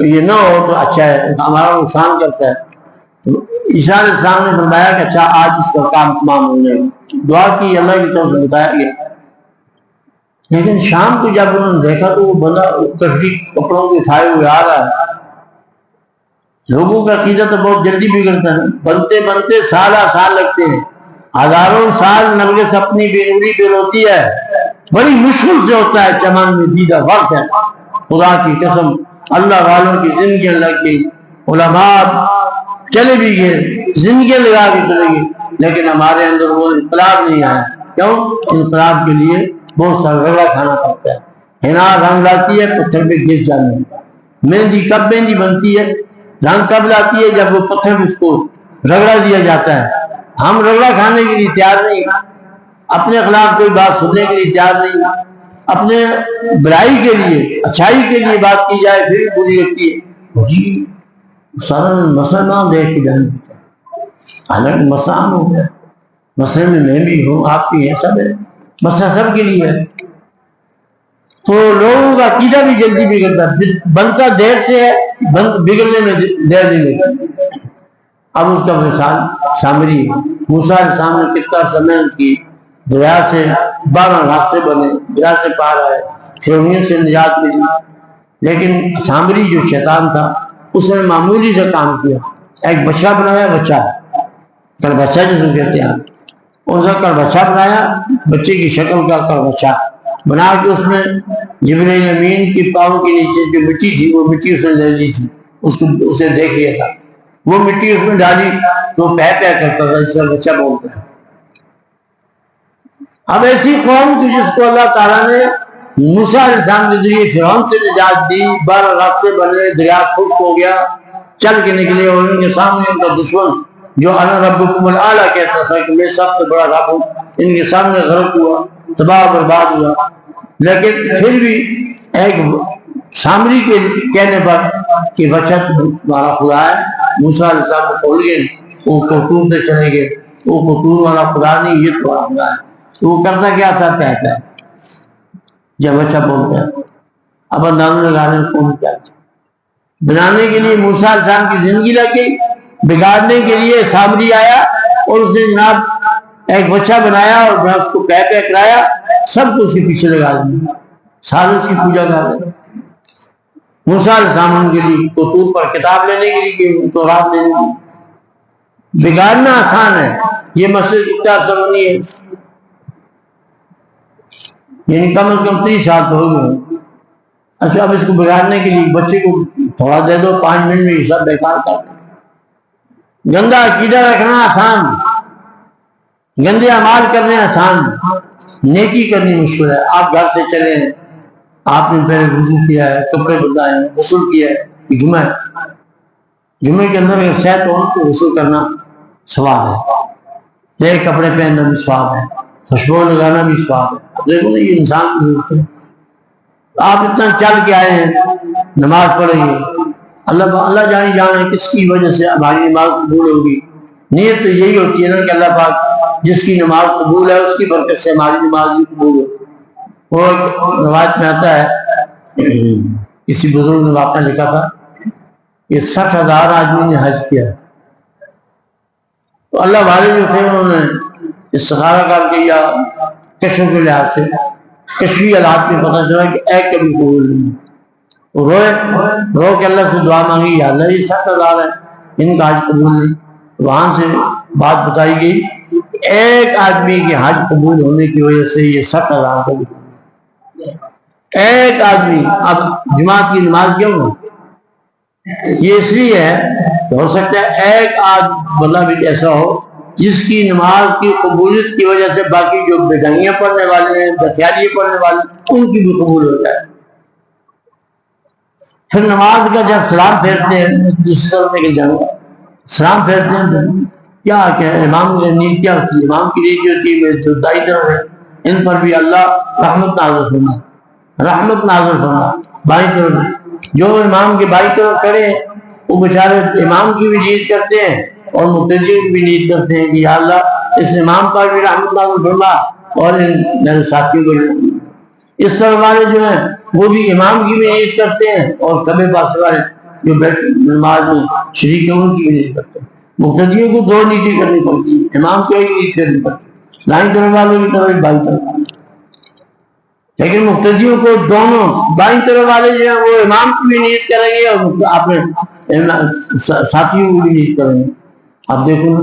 یہ نہ ہو تو اچھا ہے، ہمارا نقصان کرتا ہے۔ تو عیسیٰ علیہ السلام نے فرمایا کہ اچھا آج اس کا کام تمام ہونے، دعا کی، اللہ کی طرف سے بتایا گیا۔ لیکن شام کو جب انہوں نے دیکھا تو وہ بندہ کٹی کپڑوں کے اٹھائے ہوئے آ رہا ہے۔ لوگوں کا عقیدہ تو بہت جلدی بگڑتا ہے، بنتے بنتے سالہ سال لگتے ہیں، ہزاروں سال نرگس اپنی بے نوری پہ روتی ہے، بڑی مشکل سے ہوتا ہے، چمن میں دیدہ وقت ہے۔ خدا کی قسم اللہ والوں کی زندگی اللہ کی، علماء چلے بھی گئے، زندگی لگا کے چلے گئے، لیکن ہمارے اندر وہ انقلاب نہیں آیا۔ کیوں؟ انقلاب کے لیے بہت سا رگڑا کھانا پڑتا ہے۔ حنا رنگ لاتی ہے، پتھر پہ گھس جانا ہے۔ مہندی کب مہندی بنتی ہے، رنگ کب لاتی ہے، جب وہ پتھر پہ اس کو رگڑا دیا جاتا ہے۔ ہم رگڑا کھانے کے لیے تیار نہیں، اپنے خلاف کوئی بات سننے کے لیے تیار نہیں، اپنے برائی کے لیے، اچھائی کے لیے بات کی جائے پھر بری لگتی ہے۔ جی سارا مسئلہ نہ دیکھ کے جانا چاہتا ہے، حالانکہ مسئلہ عام ہو گیا، مسئلے میں میں بھی ہوں، آپ بھی ہیں، سب ہے، مسئلہ سب کے لیے ہے۔ تو لوگوں کا عقیدہ بھی جلدی بگڑتا ہے، بنتا دیر سے ہے، بگڑنے میں دیر نہیں لگتی۔ اب اس کا مثال سامری، موسیٰ علیہ السلام نے کتنا عرصہ محنت کی، دریا سے 12 راستے بنے، دریا سے پار آئے، فرعونیت سے نجات ملی، لیکن سامری جو شیطان تھا اس نے معمولی سے کام کیا، ایک بچہ بنایا، بچہ کربچہ جسے کہتے ہیں، ان سے کربچہ بنایا، بچے کی شکل کا کربچہ بنا کے اس میں جبرائیل امین کی پاؤں کے نیچے جو مٹی تھی وہ مٹی اس نے لے لی تھی، اسے دیکھ لیا تھا، وہ مٹی اس میں ڈالی تو پہ کرتا تھا، جس کا بچہ بولتا ہے۔ اب ایسی قوم کی جس کو اللہ تعالیٰ نے موسیٰ علیہ السلام کے ذریعے فرعون سے نجات دی، 12 راستے بنے، دریا خشک ہو گیا، چل کے نکلے، اور ان کے سامنے ان کا دشمن جو انا ربکم الاعلیٰ کہتا تھا کہ میں سب سے بڑا رب ہوں، ان کے سامنے غرق ہوا، تباہ برباد ہوا۔ لیکن پھر بھی ایک سامری کے کہنے پر کہ بچہ تمہارا خدا ہے، موسیٰ علیہ السلام کو کھول گئے، وہ کوٹور سے چلے گئے، وہ کوٹور والا خدا نہیں، یہ تمہارا خدا ہے۔ تو وہ کرتا کیا تھا، کہتا ہے جب بچہ بولتا ہے۔ اب اندازہ لگا رہے ہیں کون کیا بنانے کے لیے موسیٰ علیہ السلام کی زندگی لگ گئی، بگاڑنے کے لیے سامری آیا اور اس نے جناب ایک بچہ بنایا اور اس کو پہ کرایا، سب کو اس کے پیچھے لگا دیا، سارے اس کی پوجا کر رہے۔ موسیٰ علیہ السلام کے لیے کو طور پر کتاب لینے کے لیے تورات لینے کے لیے بگاڑنا آسان ہے. یہ مسجد اتنا آسان نہیں ہے، یعنی کم از کم 30 سال تو ہو گئے. اچھا اب اس کو بگاڑنے کے لیے بچے کو تھوڑا دے دو، 5 منٹ میں یہ سب بیکار کر دو. گندا عقیدہ رکھنا آسان، گندے اعمال کرنے آسان، نیکی کرنی مشکل ہے. آپ گھر سے چلے ہیں، آپ نے پہلے وضو کیا ہے، کپڑے بدلائے ہیں، غسل کیا ہے، جمعہ جمعے کے اندر اگر صحت ہو تو غسل کرنا ثواب ہے، نئے کپڑے پہننا بھی ثواب ہے، خوشبو لگانا بھی ثواب ہے. دیکھو یہ انسان کی ضرورت ہے. آپ اتنا چل کے آئے ہیں، نماز پڑھیں گے، اللہ جانے کس کی وجہ سے ہماری نماز قبول ہوگی. نیت تو یہی ہوتی ہے نا کہ اللہ پاک جس کی نماز قبول ہے اس کی برکت سے ہماری نماز بھی قبول ہو. وہ روایت میں آتا ہے، کسی بزرگ نے واقعہ لکھا تھا کہ 60,000 آدمی نے حج کیا، تو اللہ والے جو تھے انہوں نے استخارہ کر کے یا کشف کے لحاظ سے کشفی حالات میں پتہ چلا کہ ایک کبھی قبول نہیں. رو کے اللہ سے دعا مانگی، یا اللہ یہ 60,000 ہے ان کا حج قبول نہیں. وہاں سے بات بتائی گئی کہ ایک آدمی کے حج قبول ہونے کی وجہ سے یہ 60,000 قبول. ایک آدمی. اب جماعت کی نماز کیوں ہو؟ یہ اس لیے ہے کہ ہو سکتا ہے ایک بندہ بھی ایسا ہو جس کی نماز کی قبولیت کی وجہ سے باقی جو بیدانیاں پڑھنے والے ہیں، دکھیالیے پڑھنے والے ان کی بھی قبول ہو جائے. پھر نماز کا جب سلام پھیرتے ہیں، دوسری طرف نکل جاؤں گا، سلام پھیرتے ہیں کیا امام کی نیت کیا ہوتی ہے؟ امام کی نیت ہوتی ہے جو دائیں طرف ہے ان پر بھی اللہ رحمت نازل فرما، رحمت نازل فرما. بائیں طرف جو امام کے بائیں طرف کھڑے ہیں وہ بیچارے امام کی بھی نیت کرتے ہیں اور مقتدیوں کی بھی نیت کرتے ہیں کہ یا اللہ اس امام پر بھی رحمت نازل فرما اور ان میرے ساتھیوں کو بھی. اس طرح والے جو ہیں وہ بھی امام کی بھی نیت کرتے ہیں اور کبھی پاس والے جو نماز میں شریک ہیں ان کی بھی نیت کرتے ہیں. مقتدیوں کو 2 نیتیں کرنی پڑتی ہے، امام کو ایک نیت کرنی پڑتی ہے، دائیں طرف والوں کی طرف بائیں طرف. لیکن مقتدیوں کو دونوں بائیں طرف والے جو ہیں وہ امام کی بھی نیت کریں گے اور اپنے ساتھیوں کی بھی نیت کریں گے. اب دیکھو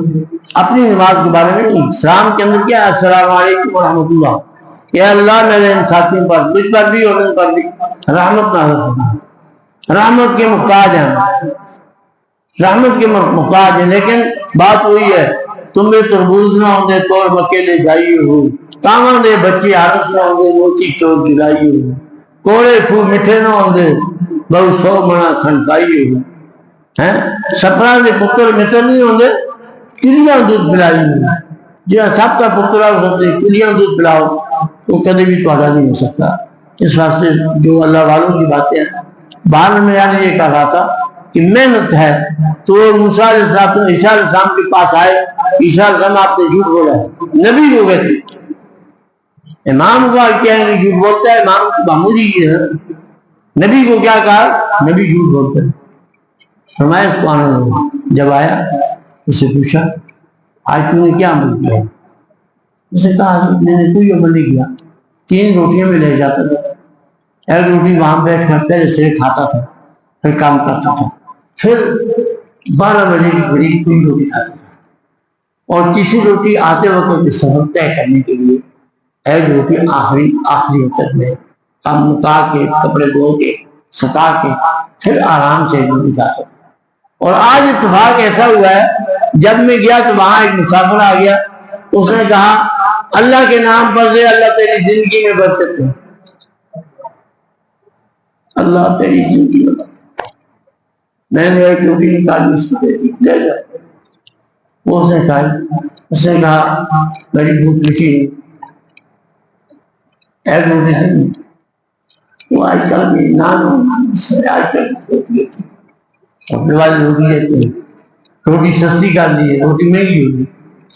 اپنی نماز کے بارے میں نہیں، سلام کے اندر کیا ہے؟ السلام علیکم ورحمۃ اللہ، یا اللہ میرے ان ساتھیوں پر تجھ پر بھی اور ان پر بھی رحمت نازل فرما. رحمت کے محتاج ہیں، رحمت کے محتاج ہیں. لیکن بات وہی ہے، تم میں تربوز نہ ہوں دے تو اکیلے جائیے ہو، تاواں دے بچے آرس نہ ہوں دے موتی چور چرائیے ہو، کوڑے پھو میٹھے نہ ہوں دے بہو 100 منا کھنڈ پائیے ہو. سپنا دے پتر متر نہیں ہوں دے چڑیاں دودھ پلائی ہو. جی سب کا پتر ہو سکتے چڑیاں دودھ پلاؤ تو کبھی بھی توڑا نہیں ہو سکتا. اس واسطے جو اللہ والوں کی باتیں ہیں. بعد میں یہ کہا تھا کہ محنت ہے تو موسیٰ علیہ السلام عیسیٰ علیہ السلام کے پاس آئے. عیسیٰ علیہ السلام آپ نے جھوٹ بولا ہے، نبی ہو گئے تھے. امام کو کیا جھوٹ بولتا ہے؟ امام کو معمولی ہے، نبی کو کیا کہا؟ نبی جھوٹ بولتا ہے. فرمایا سبحان اللہ. جب آیا اس سے پوچھا آج تو نے کیا عمل کیا؟ اس نے کہا حضرت میں نے کوئی عمل نہیں کیا، 3 روٹیاں میں لے جاتا تھا، ایک روٹی وہاں بیٹھ کر پہلے سے کھاتا تھا، پھر کام کرتا تھا، پھر 12 بجے کی قریب 3 روٹی کھاتا تھا، اور تیسری روٹی آتے وقت سفر طے کرنے کے لیے ایک روٹی آخری وقت میں کام مکا کے کپڑے دھو کے ستا کے پھر آرام سے روٹی کھاتا تھا. اور آج اتفاق ایسا ہوا ہے جب میں گیا تو وہاں ایک مسافر آ گیا، اس نے کہا اللہ کے نام پر دے، اللہ تیری زندگی میں برکت دے، اللہ تیری زندگی میں برکت. میں نے ایک روٹی نکالی اس کو دے دی، لے جا. وہ اس نے کہا میری بھوک مٹی نہیں، ایک روٹی سے نہیں. وہ آج کل نان آج کل اپنے والے روٹی لیتے ہیں، روٹی سستی کر دی ہے، روٹی مہنگی ہوگی،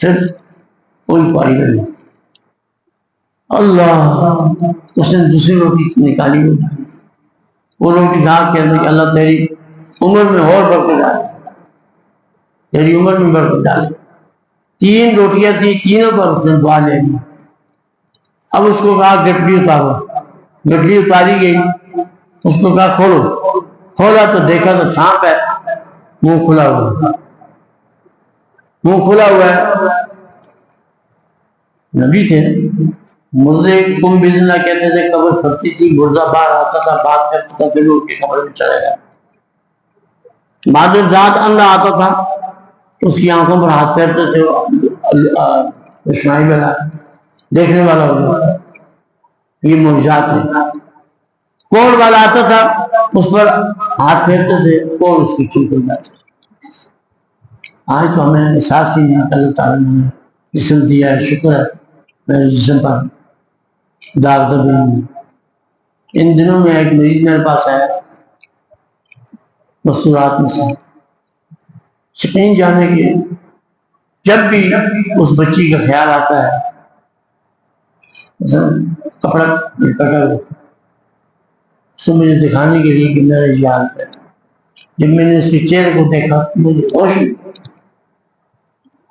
پھر کوئی پاری نہیں. اللہ اس نے دوسری روٹی نکالی، وہ روٹی کھا کے اللہ تیری عمر میں اور برکت ڈالے، تیری عمر میں برکت ڈالے. 3 روٹیاں تھی، تینوں پر اس نے دعا لے لی. اب اس کو کہا گٹلی اتارو، گٹلی اتاری گئی، اس کو کہا کھولو، کھولا تو دیکھا تو سانپ ہے، منہ کھلا ہوا، منہ کھلا ہوا ہے۔ نبی تھے، مردے کم بزنا کہتے تھے، قبر پھٹتی تھی، مردہ باہر آتا تھا، بات کرتا تھا، پھر اٹھ کے قبر میں چلا گیا۔ بہادر ذات اندھا آتا تھا، اس کی آنکھوں پر ہاتھ پھیرتے تھے، روشنائی والا دیکھنے والا ہوگا، یہ معجزات ہیں۔ کوڑ والا آتا تھا، اس پر ہاتھ پھیرتے تھے، کوڑ اس کی چل کر جاتے۔ آج تو ہمیں احساس ہی نہیں، اللہ تعالیٰ نے جسم دیا ہے، شکر ہے میرے جسم پر داغ دبے نہیں۔ ان دنوں میں ایک مریض میرے پاس ہے، مستورات میں سے یقین جانے کے جب بھی اس بچی کا خیال آتا ہے، کپڑا لپٹا ہوا اسے مجھے دکھانے کے لیے کہ میرا یہ حالت ہے، جب میں نے اس کے چہرے کو دیکھا مجھے ہوش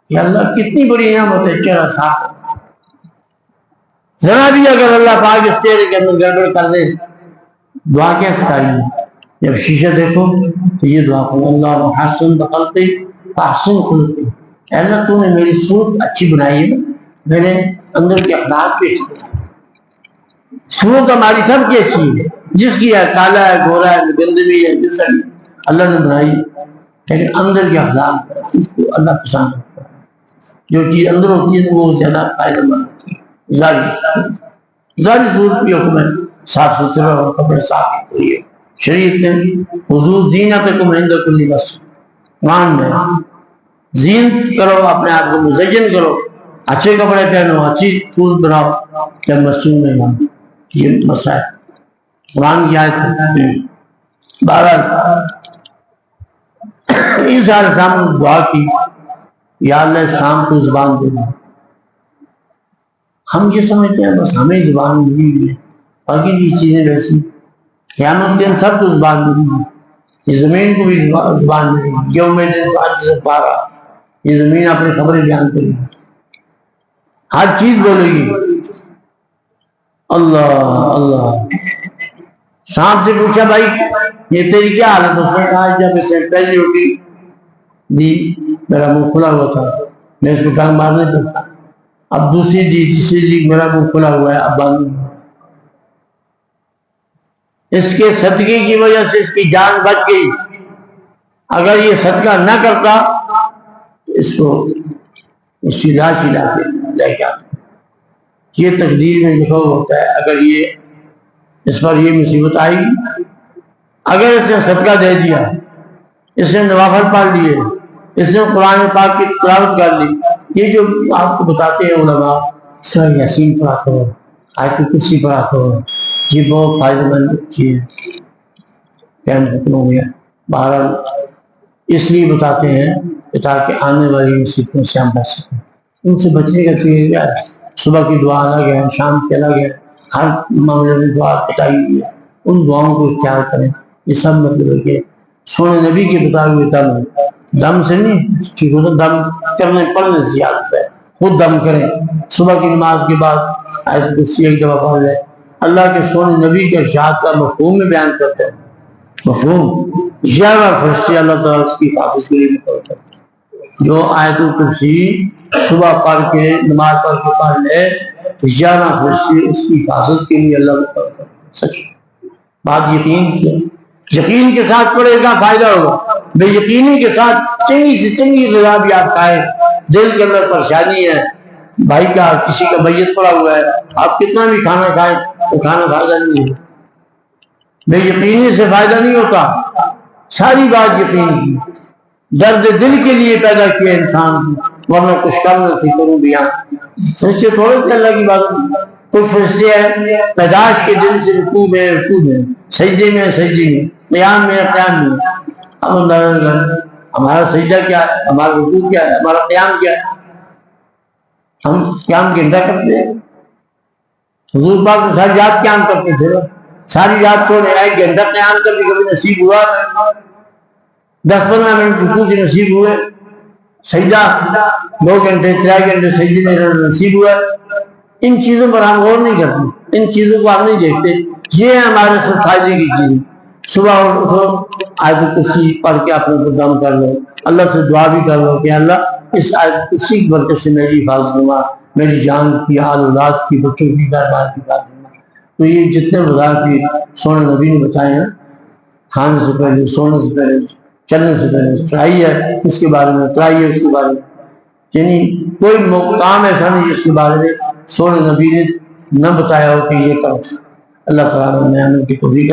کہ اللہ کتنی بڑی نعمت ہے، چہرہ صاف ہے۔ ذرا بھی اگر اللہ پاک اس چہرے کے اندر گڑبڑ کر دے، دعا کیا سکھائیے؟ جب شیشہ دیکھو تو یہ دعا کرو، اللہ حسن بخلقی فاحسن خلقی، اللہ تو نے میری صورت اچھی بنائی ہے، میرے اندر کے اخلاق بھی اچھے بنائے۔ صورت ہماری سب کی اچھی ہے، جس کی ہے کالا ہے، گورا ہے، گندمی ہے، جس بھی اللہ نے بنائی، لیکن اندر کے اخلاق اس کو اللہ پسند کرتا ہے۔ جو چیز اندر ہوتی ہے وہ زیادہ فائدہ مند ہوتی ہے۔ ظاہری صورت کی حکم ہے صاف ستھرا اور کپڑے صاف ہوئی ہے۔ شریعت نے حضور زینتکم عند کل مسجد، قرآن میں زینت کرو، اپنے آپ کو مزین کرو، اچھے کپڑے پہنو، اچھی صورت بناؤ جب مسجد میں جاؤ۔ یہ مسئلہ ہے، قرآن کی آیت ہے۔ بہرحال عیسیٰ علیہ السلام نے دعا کی، یا اللہ شام کو زبان دینا۔ ہم یہ سمجھتے ہیں بس ہمیں زبان ملی ہوئی ہے، باقی بھی چیزیں ویسی، قیامت دن سب کو زبان ملی ہے، یہ زمین کو بھی زبان ملی ہے، یوم دن آج سے پارا، یہ زمین اپنی خبریں بیان کرے گی، ہر چیز بولے گی۔ اللہ اللہ، سانپ سے پوچھا بھائی یہ تیری کیا حالت؟ اس نے کہا جب اس نے پہلی روٹی دی میرا منہ کھلا ہوا تھا، میں اس کو ٹانگ مارنے پر تھا، اب دوسری دی، تیسری دی، میرا منہ کھلا ہوا ہے، اب باندھ۔ اس کے صدقے کی وجہ سے اس کی جان بچ گئی، اگر یہ صدقہ نہ کرتا تو اس کو اس کی لاش ہلا کے لے کے آتا۔ یہ تقدیر میں لکھا ہوا ہوتا ہے، اگر یہ اس پر یہ مصیبت آئی، اگر اس نے صدقہ دے دیا، اس نے نوافل پڑھ لیے، اس نے قرآن پاک کی تلاوت کر لی، یہ جو آپ کو بتاتے ہیں علماء، سورہ یاسین پڑھا کرو، آیت الکرسی پڑھا کرو، یہ بہت فائدہ مند چیز ہے۔ ٹائم ختم ہو گیا، بہرحال اس لیے بتاتے ہیں کہ تاکہ آنے والی مصیبتوں سے ہم بچ سکیں۔ ان سے بچنے کا طریقہ کیا ہے؟ صبح کی دعا الگ ہے، شام کی الگ ہے، ہر معاملے میں دعا بتائی ہوئی ہے، ان دعاؤں کو اختیار کریں۔ یہ سب مطلب ہے کہ سونے نبی کے بتائے ہوئے دم سے نہیں، ٹھیک ہوتا دم کرنے پڑھنے سے عادت ہے، خود دم کریں، صبح کی نماز کے بعد آیت الکرسی ایک دفعہ پڑھ لیں۔ اللہ کے سونے نبی کے ارشاد کا مفہوم میں بیان کرتے ہیں، مفہوم 11 فرشتے اللہ تعالیٰ اس کی حفاظت کے لیے مقرر کرتے ہیں۔ جو آیت الکرسی صبح پڑھ کے نماز پڑھ کے پڑھ لے تو 11 فرشتے اس کی حفاظت کے لیے اللہ مقرر کرتے ہیں۔ سچ بات یقین کے ساتھ پڑھے گا فائدہ ہوگا، بے یقینی کے ساتھ چنگی سے چنگی غذا بھی آپ کھائیں، دل کے اندر پریشانی ہے، بھائی کا کسی کا میت پڑا ہوا ہے، آپ کتنا بھی کھانا کھائیں تو کھانا فائدہ نہیں ہے، بے یقینی سے فائدہ نہیں ہوتا۔ ساری بات یقین کی، درد دل کے لیے پیدا کیا انسان کو، ورنہ کچھ کم نہ تھی کروں بھی فرشتے تھوڑے تھے اللہ کی بات۔ کوئی فرشتے ہیں پیدائش کے دن سے رکوع میں سجدے میں قیام میں اب ہمارا سجدہ کیا ہے، ہمارا رکوع کیا ہے، ہمارا قیام کیا ہے؟ ہم قیام گھنٹہ کرتے ہیں، حضور پاک سے ساری رات قیام کرتے تھے، ساری رات چھوڑے 1 گھنٹہ قیام کر کے کبھی نصیب ہوا، 10-15 منٹ رکوع کے نصیب ہوئے، سجدہ 2 گھنٹے 3 گھنٹے سجدے میں نصیب ہوا۔ ان چیزوں پر ہم غور نہیں کرتے، ان چیزوں کو ہم نہیں دیکھتے، یہ ہمارے سب فائدے کی چیز، صبح اٹھو آیت الکرسی پڑھ کے اپنے کو دم کر لو، اللہ سے دعا بھی کر لو کہ اللہ اس آیت الکرسی کی برکت سے میری حفاظت فرما، میری جان کی، آل اولاد کی، بچوں کی، گھر بار کی حفاظت فرما۔ تو یہ جتنے وظائف کی سونے نبی نے بتائے ہیں، کھانے سے پہلے، سونے سے پہلے، چلنے سے پہلے، چڑھائی ہے اس کے بارے میں، اترائی ہے اس کے بارے میں، یعنی کوئی کام ایسا نہیں جس کے بارے میں سونے نبی نے نہ بتایا ہو کہ یہ کام۔ اللہ تعالیٰ نے عمل کی توفیق